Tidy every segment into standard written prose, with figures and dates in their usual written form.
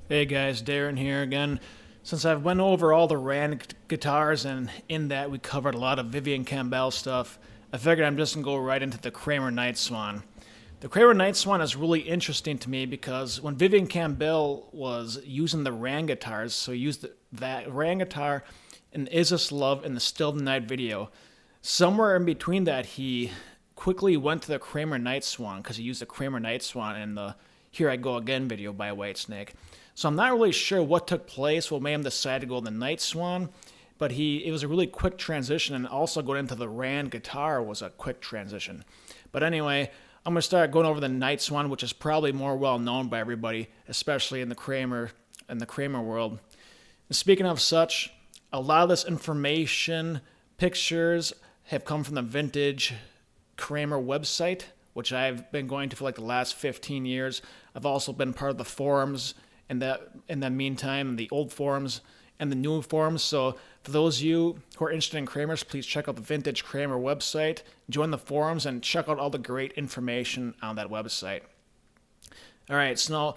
Hey guys, Darren here again. Since I've went over all the Rand guitars and in that we covered a lot of Vivian Campbell stuff, I figured I'm just gonna go right into the Kramer Nightswan. The Kramer Nightswan is really interesting to me because when Vivian Campbell was using the Rand guitars, so he used that Rand guitar in Is This Love in the Still the Night video, somewhere in between that he quickly went to the Kramer Nightswan because he used the Kramer Nightswan in the Here I Go Again video by Whitesnake. So I'm not really sure what took place, what made him decide to go the Nightswan, but it was a really quick transition, and also going into the Rand guitar was a quick transition. But anyway, I'm going to start going over the Nightswan, which is probably more well known by everybody, especially in the Kramer world. And speaking of such, a lot of this information, pictures, have come from the vintage Kramer website, which I've been going to for like the last 15 years. I've also been part of the forums in the meantime, the old forums and the new forums. So for those of you who are interested in Kramers, please check out the vintage Kramer website, join the forums, and check out all the great information on that website. All right, so now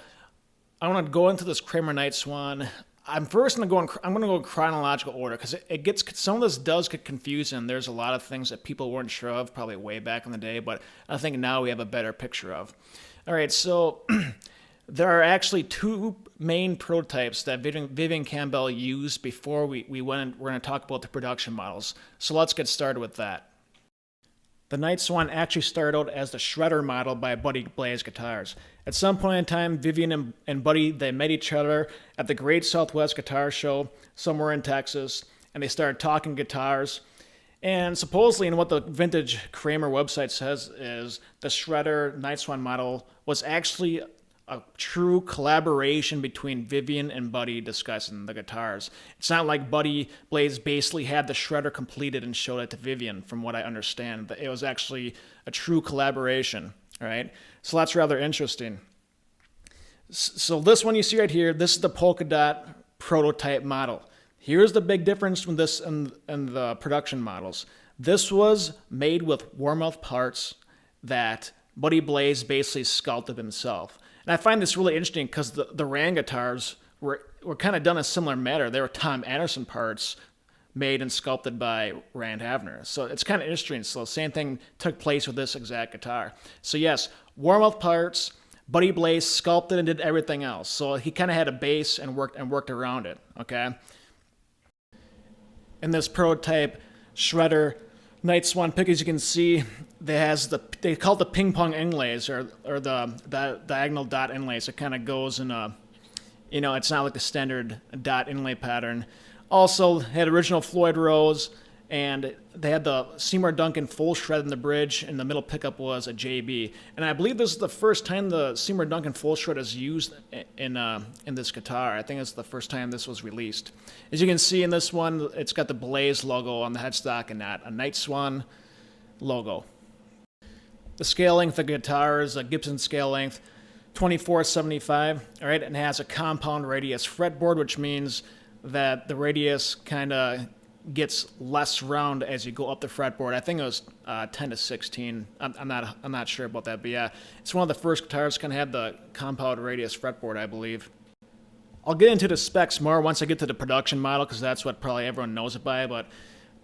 I want to go into this Kramer Nightswan. I'm going to go in chronological order because some of this does get confusing. There's a lot of things that people weren't sure of probably way back in the day, but I think now we have a better picture of. All right, so there are actually two main prototypes that Vivian Campbell used before we're going to talk about the production models. So let's get started with that. The Nightswan actually started out as the Shredder model by Buddy Blaze Guitars. At some point in time, Vivian and Buddy, they met each other at the Great Southwest Guitar Show somewhere in Texas, and they started talking guitars. And supposedly, in what the vintage Kramer website says, is the Shredder Nightswan model was actually a true collaboration between Vivian and Buddy discussing the guitars. It's not like Buddy Blaze basically had the Shredder completed and showed it to Vivian, from what I understand. It was actually a true collaboration, all right? So that's rather interesting. So this one you see right here, this is the polka dot prototype model. Here's the big difference from this and the production models. This was made with warm-mouth parts that Buddy Blaze basically sculpted himself. And I find this really interesting because the Rand guitars were kind of done in a similar manner. They were Tom Anderson parts made and sculpted by Rand Havner. So it's kind of interesting. So the same thing took place with this exact guitar. So yes, warm-mouth parts, Buddy Blaze sculpted and did everything else. So he kind of had a base and worked around it, okay? In this prototype Shredder Nightswan pick, as you can see, they call it the ping pong inlays or the diagonal dot inlays. It kind of goes in a, it's not like the standard dot inlay pattern. Also had original Floyd Rose, and they had the Seymour Duncan full shred in the bridge, and the middle pickup was a JB. And I believe this is the first time the Seymour Duncan full shred is used in this guitar. I think it's the first time this was released. As you can see in this one, it's got the Blaze logo on the headstock and a Nightswan logo. The scale length of the guitar is a Gibson scale length 2475, all right, and has a compound radius fretboard, which means that the radius kind of gets less round as you go up the fretboard. I think it was 10 to 16. I'm not sure about that, but yeah, it's one of the first guitars to kind of have the compound radius fretboard, I believe. I'll get into the specs more once I get to the production model, because that's what probably everyone knows it by, but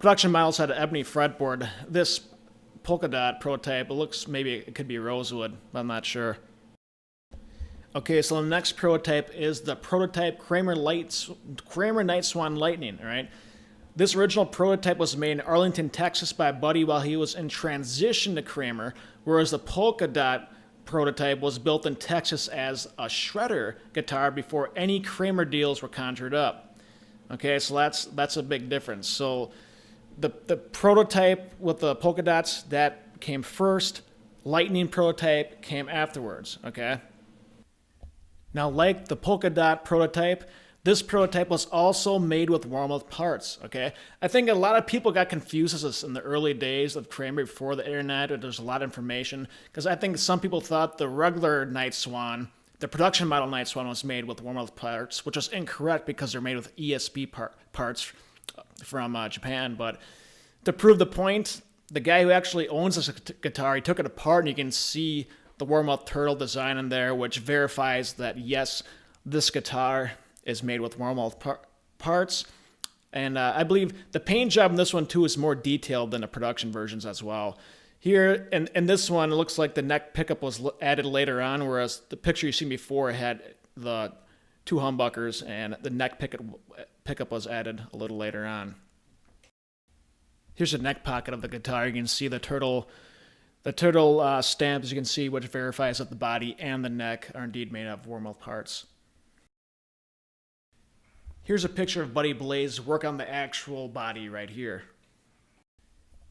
production models had an ebony fretboard. This polka dot prototype, it could be rosewood, but I'm not sure. Okay, so the next prototype is the prototype Kramer Nightswan Lightning, all right? This original prototype was made in Arlington, Texas by Buddy while he was in transition to Kramer, whereas the polka dot prototype was built in Texas as a Shredder guitar before any Kramer deals were conjured up. Okay, so that's a big difference. So the prototype with the polka dots, that came first. Lightning prototype came afterwards, okay? Now, like the polka dot prototype, this prototype was also made with warm-mouth parts, okay? I think a lot of people got confused as this in the early days of Kramer before the internet, or there's a lot of information, because I think some people thought the regular Nightswan, the production model Nightswan, was made with warm-mouth parts, which was incorrect because they're made with ESP parts from Japan. But to prove the point, the guy who actually owns this guitar, he took it apart, and you can see the warm-mouth turtle design in there, which verifies that, yes, This guitar is made with warm parts. And I believe the paint job in this one too is more detailed than the production versions as well. Here, in this one, it looks like the neck pickup was added later on, whereas the picture you've seen before had the 2 humbuckers, and the neck pickup was added a little later on. Here's the neck pocket of the guitar. You can see the turtle stamp, as you can see, which verifies that the body and the neck are indeed made of warm-mouth parts. Here's a picture of Buddy Blaze work on the actual body right here.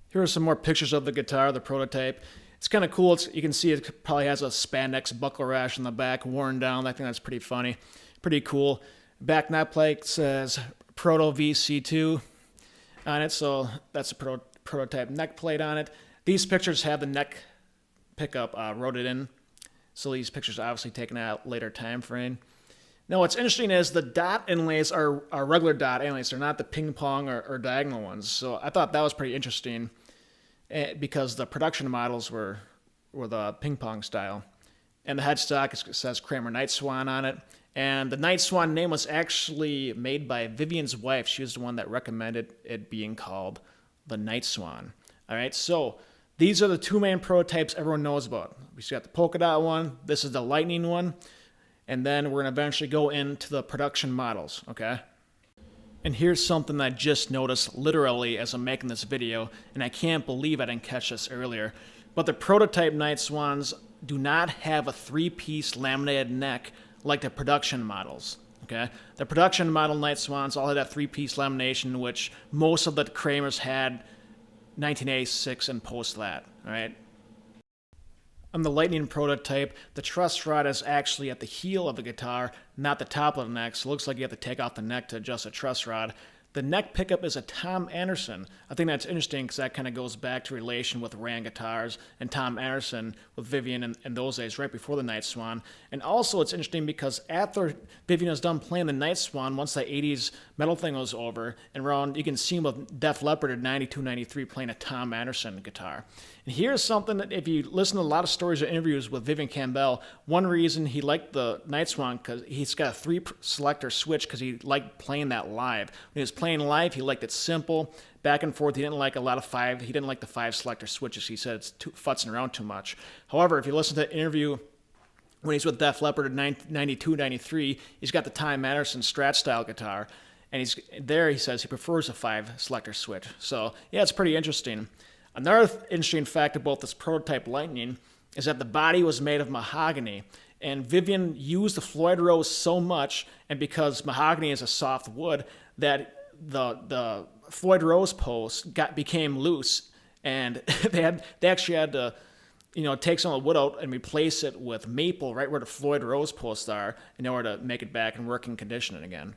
Here are some more pictures of the guitar, the prototype. It's kind of cool. You can see it probably has a spandex buckle rash on the back, worn down. I think that's pretty funny. Pretty cool. Back neck plate says Proto VC2 on it, so that's a prototype neck plate on it. These pictures have the neck pickup wrote it in, so these pictures are obviously taken at a later time frame. Now, what's interesting is the dot inlays are regular dot inlays. They're not the ping pong or diagonal ones. So I thought that was pretty interesting because the production models were the ping pong style. And the headstock says Kramer Nightswan on it. And the Nightswan name was actually made by Vivian's wife. She was the one that recommended it being called the Nightswan. All right, so these are the 2 main prototypes everyone knows about. We got the polka dot one. This is the lightning one. And then we're going to eventually go into the production models, okay? And here's something I just noticed literally as I'm making this video, and I can't believe I didn't catch this earlier. But the prototype Nightswans do not have a 3-piece laminated neck like the production models, okay? The production model Nightswans all had that 3-piece lamination, which most of the Kramers had 1986 and post that, all right? On the Lightning prototype, the truss rod is actually at the heel of the guitar, not the top of the neck, so it looks like you have to take off the neck to adjust the truss rod. The neck pickup is a Tom Anderson. I think that's interesting because that kind of goes back to relation with Rand guitars and Tom Anderson with Vivian in those days, right before the Nightswan. And also it's interesting because after Vivian was done playing the Nightswan, once the 80s metal thing was over, and around, you can see him with Def Leppard in 92, 93 playing a Tom Anderson guitar. And here's something that if you listen to a lot of stories or interviews with Vivian Campbell, one reason he liked the Nightswan because he's got a 3-selector switch because he liked playing that live. When he was playing live, he liked it simple, back and forth. He didn't like a lot of 5. He didn't like the 5-selector switches. He said it's futzing around too much. However, if you listen to the interview when he's with Def Leppard in 92, 93, he's got the Tom Anderson Strat style guitar. And he says he prefers a 5-selector switch. So yeah, it's pretty interesting. Another interesting fact about this prototype Lightning is that the body was made of mahogany. And Vivian used the Floyd Rose so much, and because mahogany is a soft wood, that the Floyd Rose posts became loose, and they actually had to, take some of the wood out and replace it with maple right where the Floyd Rose posts are in order to make it back in working condition again.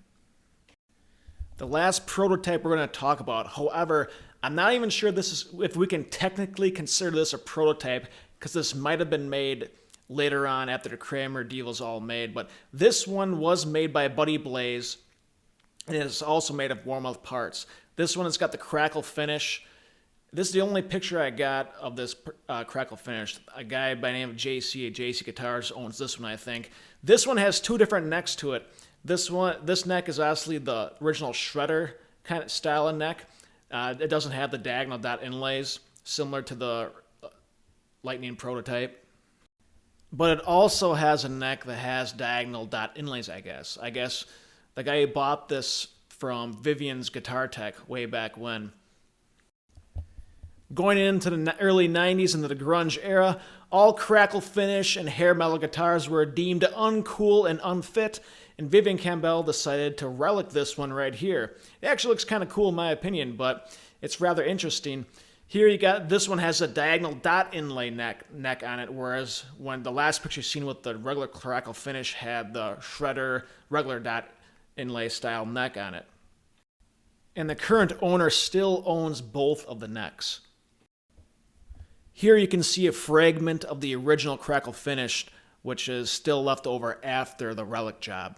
The last prototype we're going to talk about, however, I'm not even sure if we can technically consider this a prototype because this might have been made later on after the Kramer deal was all made, but this one was made by Buddy Blaze, and it is also made of warm-mouth parts. This one has got the Crackle finish. This is the only picture I got of this Crackle finish. A guy by the name of JC at JC Guitars owns this one, I think. This one has 2 different necks to it. This neck is obviously the original shredder kind of style of neck. It doesn't have the diagonal dot inlays, similar to the Lightning prototype. But it also has a neck that has diagonal dot inlays, I guess. I guess the guy who bought this from Vivian's Guitar Tech way back when. Going into the early 90s, into the grunge era, all Crackle finish and hair metal guitars were deemed uncool and unfit, and Vivian Campbell decided to relic this one right here. It actually looks kind of cool in my opinion, but it's rather interesting. Here you got, this one has a diagonal dot inlay neck on it, whereas when the last picture seen with the regular Crackle finish had the shredder regular dot inlay style neck on it. And the current owner still owns both of the necks. Here you can see a fragment of the original Crackle finish, which is still left over after the relic job.